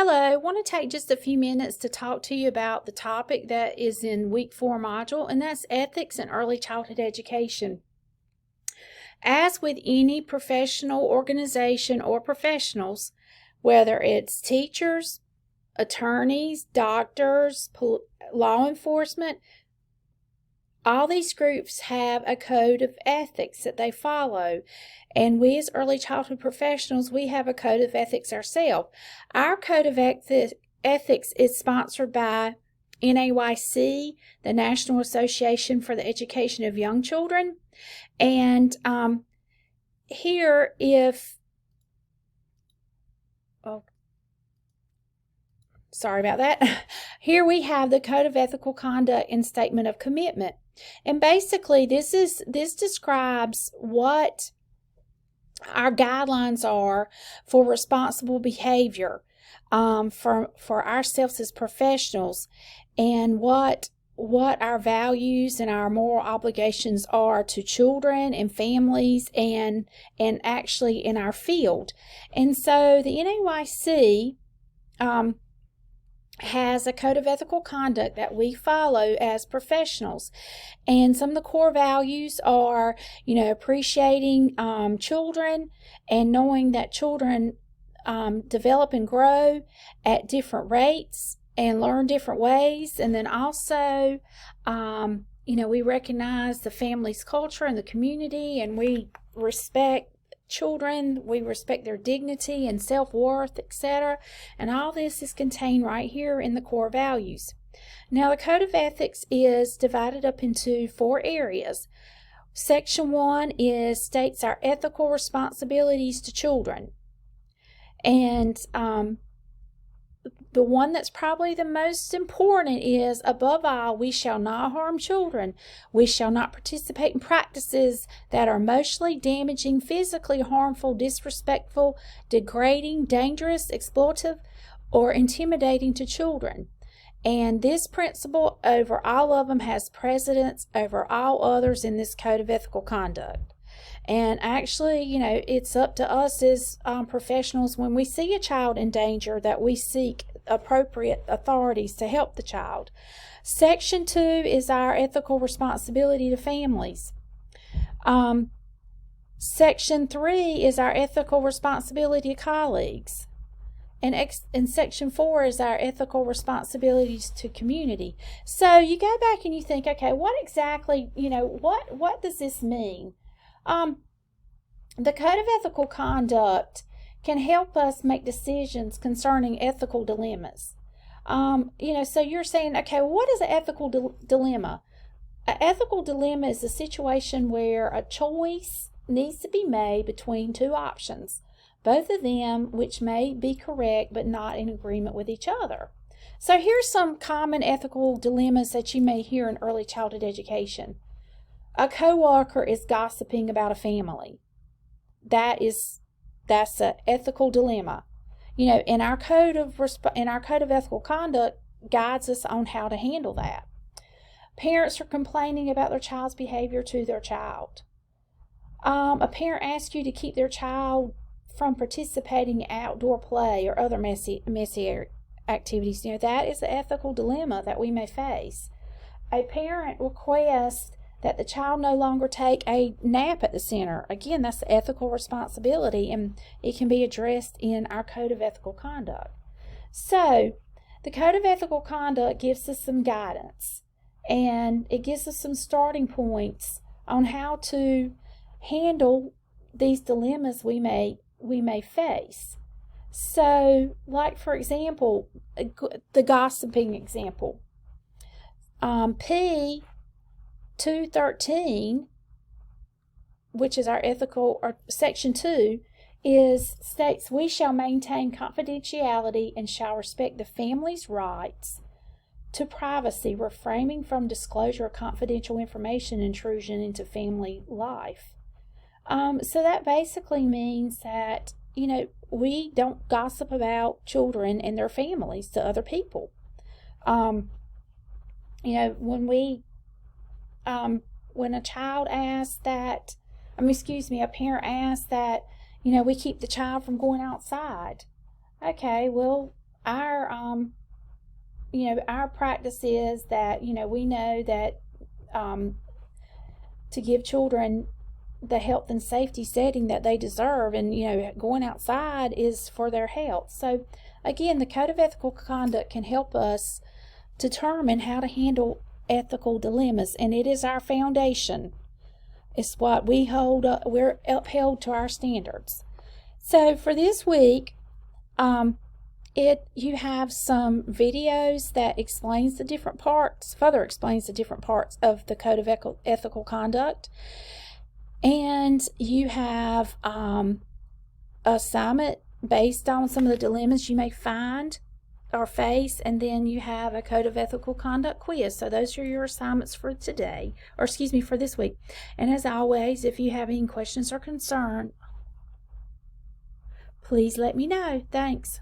Hello, I want to take just a few minutes to talk to you about the topic that is in week 4 module, and that's ethics in early childhood education. As with any professional organization or professionals, whether it's teachers, attorneys, doctors, law enforcement, all these groups have a code of ethics that they follow. And we as early childhood professionals, we have a code of ethics ourselves. Our code of ethics is sponsored by NAYC, the National Association for the Education of Young Children. And here, sorry about that. Here we have the Code of Ethical Conduct and Statement of Commitment. And basically, this describes what our guidelines are for responsible behavior for ourselves as professionals, and what our values and our moral obligations are to children and families and actually in our field. And so the NAYC has a code of ethical conduct that we follow as professionals. And some of the core values are, appreciating children and knowing that children develop and grow at different rates and learn different ways. And then also, we recognize the family's culture and the community, and we respect children, we respect their dignity and self-worth, etc. And all this is contained right here in the core values. Now, the Code of Ethics is divided up into 4 areas. Section 1 states our ethical responsibilities to children. And the one that's probably the most important is, above all, we shall not harm children. We shall not participate in practices that are emotionally damaging, physically harmful, disrespectful, degrading, dangerous, exploitive, or intimidating to children. And this principle over all of them has precedence over all others in this Code of Ethical Conduct. And actually, it's up to us as professionals, when we see a child in danger, that we seek appropriate authorities to help the child. Section 2 is our ethical responsibility to families. Section 3 is our ethical responsibility to colleagues. And Section 4 is our ethical responsibilities to community. So you go back and you think, okay, what exactly, what does this mean? The Code of Ethical Conduct can help us make decisions concerning ethical dilemmas. So you're saying, okay, what is an ethical dilemma? An ethical dilemma is a situation where a choice needs to be made between 2 options, both of them which may be correct but not in agreement with each other. So here's some common ethical dilemmas that you may hear in early childhood education. A coworker is gossiping about a family. That's an ethical dilemma. And our code of ethical conduct guides us on how to handle that. Parents are complaining about their child's behavior to their child. A parent asks you to keep their child from participating in outdoor play or other messy activities. That is the ethical dilemma that we may face. A parent requests that the child no longer take a nap at the center. Again, that's the ethical responsibility, and it can be addressed in our Code of Ethical Conduct. So, the Code of Ethical Conduct gives us some guidance, and it gives us some starting points on how to handle these dilemmas we may face. So, like for example, the gossiping example. P 213, which is our ethical, or section 2, states we shall maintain confidentiality and shall respect the family's rights to privacy, refraining from disclosure of confidential information, intrusion into family life. So that basically means that, we don't gossip about children and their families to other people. When a child asks that, a parent asks that, we keep the child from going outside. Okay, well, our our practice is that we know that to give children the health and safety setting that they deserve, and going outside is for their health. So again, the code of ethical conduct can help us determine how to handle ethical dilemmas, and it is our foundation. It's what we hold up. We're upheld to our standards. So for this week, you have some videos that further explains the different parts of the code of ethical conduct, and you have assignment based on some of the dilemmas you may find or face, and then you have a code of ethical conduct quiz. So those are your assignments for today, or excuse me, for this week. And as always, if you have any questions or concern, please let me know. Thanks.